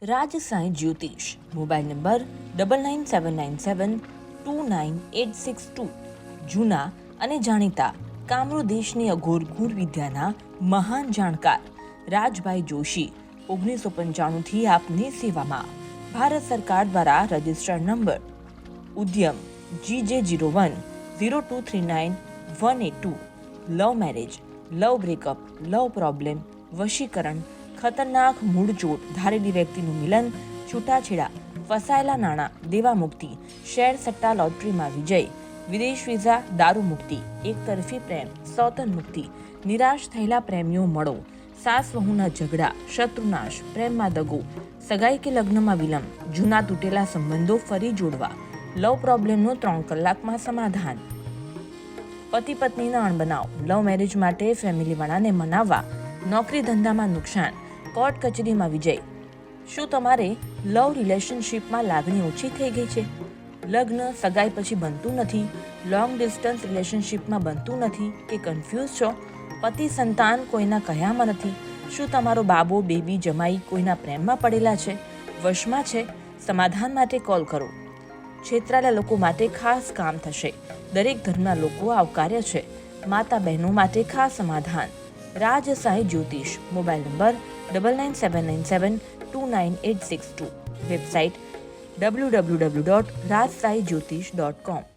રાજસાઈ જ્યોતિષ mobile number 9979729862 જૂના અને જાણીતા કામરૂ દેશની અઘોર ગૂઢ વિદ્યાના મહાન જાણકાર રાજભાઈ જોશી 1995થી આપની સેવામાં ભારત સરકાર દ્વારા registered number ઉદ્યમ GJ0102391182 love marriage, લવ બ્રેકઅપ, લવ પ્રોબ્લેમ, વશીકરણ, ખતરનાક મૂળચોટ, ધારેલી વ્યક્તિનું મિલન, છૂટાછેડા, ફસાયેલા નાણાં, દેવા મુક્તિ, શેર સટ્ટા લોટરીમાં વિજય, વિદેશ વિઝા, દારૂ મુક્તિ, એકતરફી પ્રેમ, સૌતન મુક્તિ, નિરાશ થયેલા પ્રેમીઓ મળો, સાસ વહુના ઝઘડા, શત્રુનાશ, પ્રેમમાં દગો, સગાઈ કે લગ્નમાં વિલંબ, જૂના તૂટેલા સંબંધો ફરી જોડવા, લવ પ્રોબ્લેમનું 3 કલાકમાં સમાધાન, પતિ પત્નીના અણબનાવ, લવ મેરેજ માટે ફેમિલીવાળાને મનાવવા, નોકરી ધંધામાં નુકસાન, કોર્ટ કચેરીમાં વિજય. શું તમારે લવ રિલેશનશિપમાં લાગણી ઓછી થઈ ગઈ છે? લગ્ન સગાઈ પછી બનતું નથી, લોંગ ડિસ્ટન્સ રિલેશનશિપમાં બનતું નથી કે કન્ફ્યુઝ છો? પતિ સંતાન કોઈના કહ્યામાં નથી? શું તમારો બાબો બેબી જમાઈ કોઈના પ્રેમમાં પડેલા છે, વશમાં છે? સમાધાન માટે કોલ કરો. છેતરાયેલા લોકો માટે ખાસ કામ થશે. દરેક ધર્મના લોકો આવકાર્ય છે. માતા બહેનો માટે ખાસ સમાધાન. રાજસાઈ જ્યોતિષ મોબાઈલ નંબર 9979729862 વેબસાઇટ www.rajsaijyotish.com